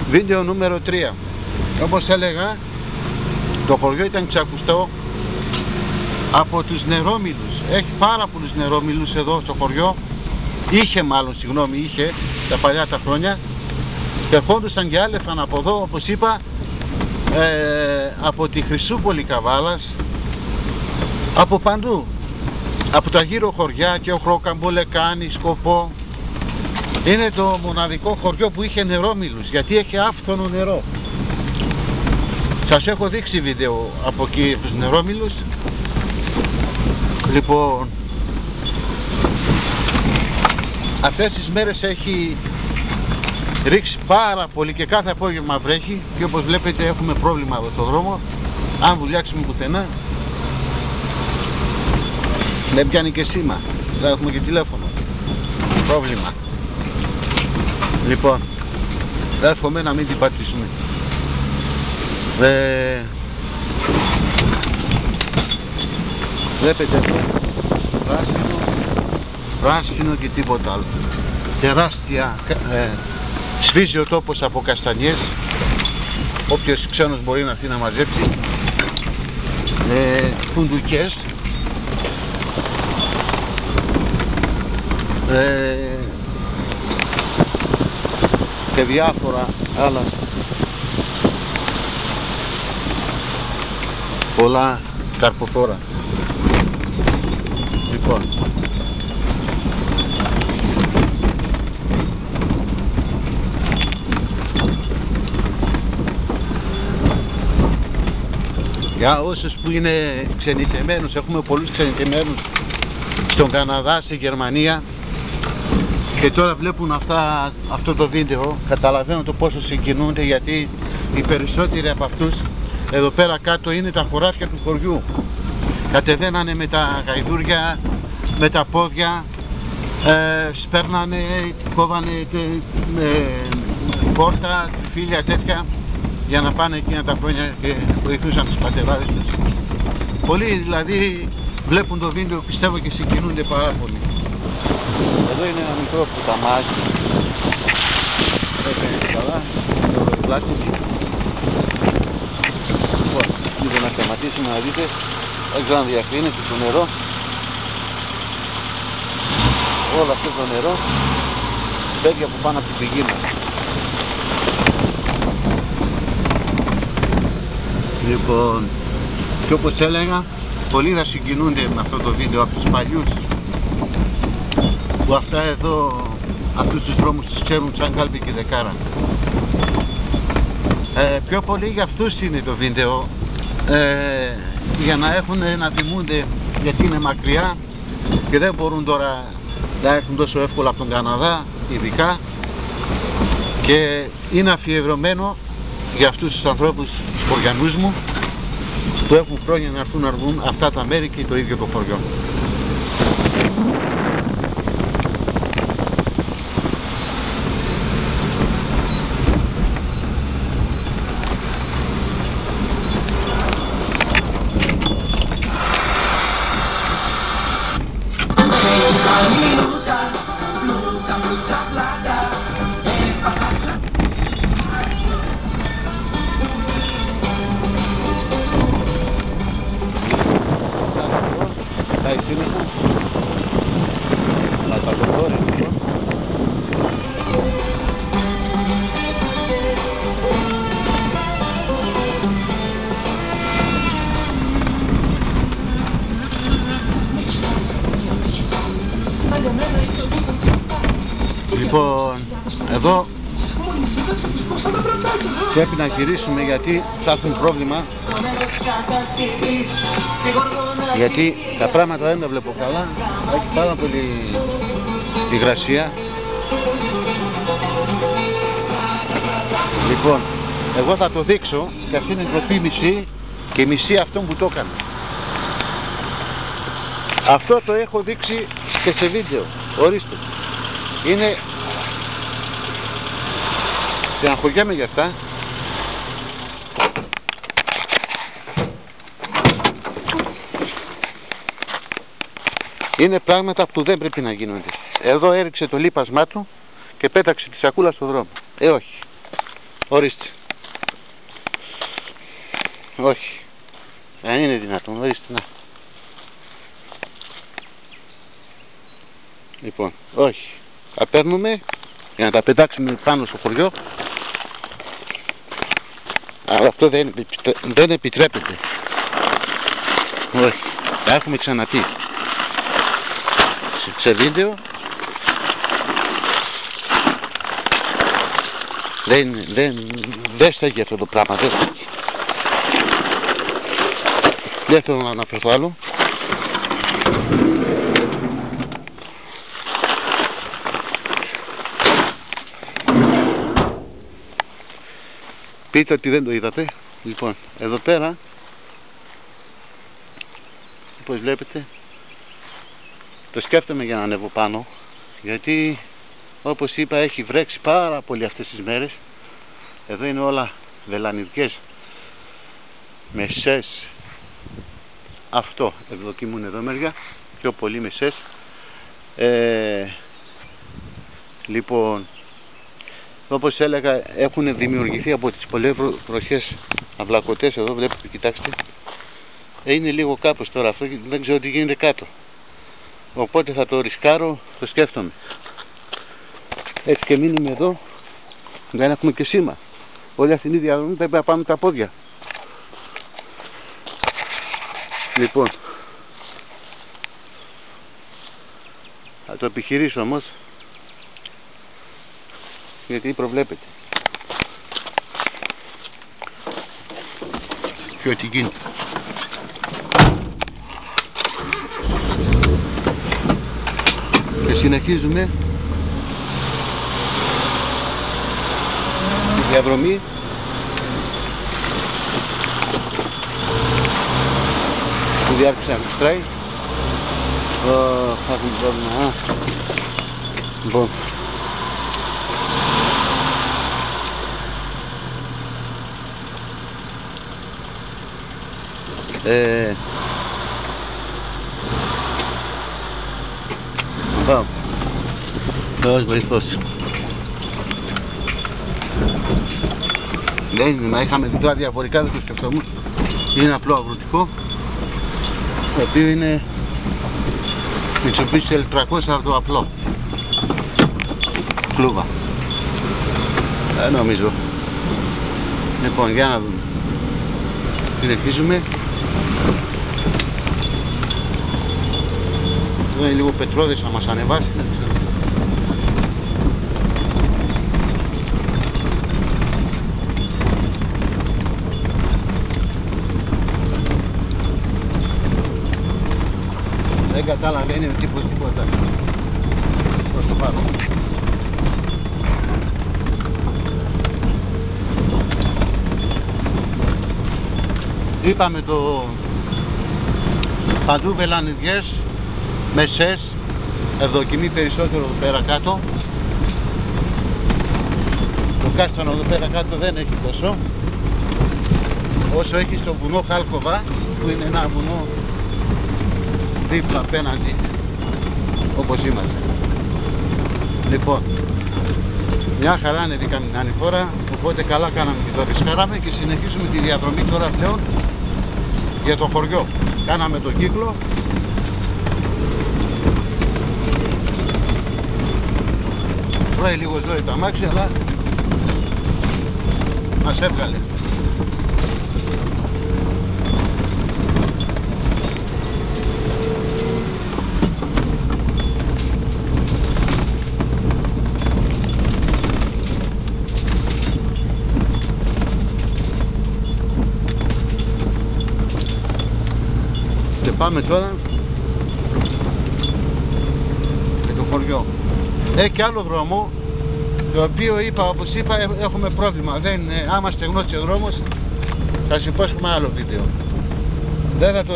Βίντεο νούμερο 3. Όπως έλεγα, το χωριό ήταν ξακουστό από τους νερόμυλους. Έχει πάρα πολλούς νερόμυλους εδώ στο χωριό. Είχε τα παλιά τα χρόνια. Και ερχόντουσαν και άλεφαν από εδώ, όπως είπα, από τη Χρυσούπολη Καβάλας, από παντού, από τα γύρω χωριά και Οχρόκαμπο, Λεκάνη, Σκοπό. Είναι το μοναδικό χωριό που είχε νερόμυλους, γιατί έχει άφθονο νερό. Σας έχω δείξει βίντεο από εκεί τους νερόμυλους. Λοιπόν, αυτές τις μέρες έχει ρίξει πάρα πολύ και κάθε απόγευμα βρέχει και όπως βλέπετε έχουμε πρόβλημα εδώ στο δρόμο. Αν βουλιάξουμε πουθενά δεν πιάνει και σήμα, δεν έχουμε και τηλέφωνο. Πρόβλημα. Λοιπόν, εύχομαι να μην την πατήσουμε. Βλέπετε εδώ πράσινο και τίποτα άλλο. Τεράστια, σφίζει ο τόπος από καστανιές. Όποιος ξένος μπορεί να έρθει να μαζέψει. Φουντουκές, και διάφορα άλλα πολλά καρποφόρα. Λοιπόν, για όσους που είναι ξενιτεμένους, έχουμε πολλούς ξενιτεμένους στον Καναδά, στη Γερμανία και τώρα βλέπουν αυτό το βίντεο, καταλαβαίνω το πόσο συγκινούνται, γιατί οι περισσότεροι από αυτούς εδώ πέρα κάτω είναι τα χωράφια του χωριού. Κατεβαίνανε με τα γαϊδούρια, με τα πόδια, σπέρνανε, κόβανε πόρτα, φίλια τέτοια, για να πάνε εκείνα τα χρόνια και βοηθούσαν τους πατεράδες τους. Πολλοί δηλαδή βλέπουν το βίντεο, πιστεύω, και συγκινούνται πάρα πολύ. Εδώ είναι ένα μικρό πουταμάκι. Έκανε καλά, το πλάστικι. Λοιπόν, λίγο να σταματήσουμε να δείτε. Δεν ξέρω αν διακρίνεται το νερό. Όλο αυτό το νερό μπαίνει από πάνω από την πηγή μας. Λοιπόν, και όπως έλεγα, πολλοί θα συγκινούνται με αυτό το βίντεο από τους παλιούς που αυτά εδώ, αυτούς τους δρόμους τους ξέρουν σαν κάλπη και δεκάρα. Πιο πολύ για αυτούς είναι το βίντεο, για να έχουν να θυμούνται, γιατί είναι μακριά και δεν μπορούν τώρα να έρθουν τόσο εύκολα από τον Καναδά ειδικά, και είναι αφιερωμένο για αυτούς τους ανθρώπους, τους χωριανούς μου, που έχουν χρόνια να έρθουν να δουν αυτά τα μέρη και το ίδιο το χωριό. Λοιπόν, εδώ πρέπει να γυρίσουμε γιατί θα έχουν πρόβλημα, γιατί τα πράγματα δεν τα βλέπω καλά, έχει πάρα πολύ υγρασία. Λοιπόν, εγώ θα το δείξω και αυτή είναι ντροπή μισή και μισή αυτόν που το έκανε. Αυτό το έχω δείξει και σε βίντεο, ορίστε. Είναι, στεναχωριέμαι για αυτά. Είναι πράγματα που δεν πρέπει να γίνονται. Εδώ έριξε το λίπασμά του και πέταξε τη σακούλα στο δρόμο. Όχι. Ορίστε. Όχι. Δεν είναι δυνατόν. Ορίστε, να. Λοιπόν, όχι. Τα παίρνουμε για να τα πετάξουμε πάνω στο χωριό. Αλλά αυτό δεν επιτρέπεται. Όχι. Τα έχουμε ξαναπεί σε βίντεο. Δεν στέκει αυτό το πράγμα. Δεν θέλω να αναφερθώ άλλο. Πείτε ότι δεν το είδατε. Λοιπόν, εδώ πέρα, όπως βλέπετε, το σκέφτομαι για να ανέβω πάνω, γιατί όπως είπα έχει βρέξει πάρα πολύ αυτές τις μέρες. Εδώ είναι όλα βελανιδικές, μεσές. Αυτό ευδοκιμούν εδώ μεριά, πιο πολύ μεσές. Λοιπόν, όπως έλεγα, έχουν δημιουργηθεί από τις πολλές βροχές αυλακωτές. Εδώ βλέπετε, κοιτάξτε, είναι λίγο κάπως τώρα αυτό, δεν ξέρω τι γίνεται κάτω, οπότε θα το ρισκάρω, το σκέφτομαι. Έτσι και μείνουμε εδώ, δεν έχουμε και σήμα. Όλη αυτήν τη διαδρομή πρέπει να πάμε τα πόδια. Λοιπόν, θα το επιχειρήσω όμως, γιατί προβλέπετε και ό,τι γίνεται. Και συνεχίζουμε τη διαδρομή που διάρκεισα να στράει. Θα έχουμε πρόβλημα. Λοιπόν, πάω. Θεός βοηθός. Δεν είναι να είχαμε δει τώρα διαφορικά, δεν το σκεφτόμουν. Είναι απλό αγροτικό, το οποίο είναι Mitsubishi L300 αυτό απλό. Κλούβα. Νομίζω. Λοιπόν, για να δούμε. Συνεχίζουμε. Είναι λίγο πετρόδες να μας ανεβάσει. Δεν καταλαβαίνει ο τύπος τίποτα προς το πάνω. Είπαμε το παντού βελανιδιές, μεσές, ευδοκιμεί περισσότερο εδώ πέρα κάτω. Το κάστανο εδώ πέρα κάτω δεν έχει τόσο όσο έχει στο βουνό Χάλκοβα, που είναι ένα βουνό δίπλα απέναντι όπως είμαστε. Λοιπόν, μια χαρά ανεβήκαμε την ανηφόρα, οπότε καλά κάναμε και το ρισκάραμε και συνεχίζουμε τη διαδρομή τώρα πλέον για το χωριό. Κάναμε τον κύκλο. Τρώει λίγο ζώη το αμάξι, αλλά μας έβγαλε. Και πάμε τώρα με το χωριό. Έχει και άλλο δρόμο, το οποίο όπως είπα έχουμε πρόβλημα. Άμα στεγνώσει ο δρόμος, θα σου υπόσχομαι άλλο βίντεο. Δεν θα το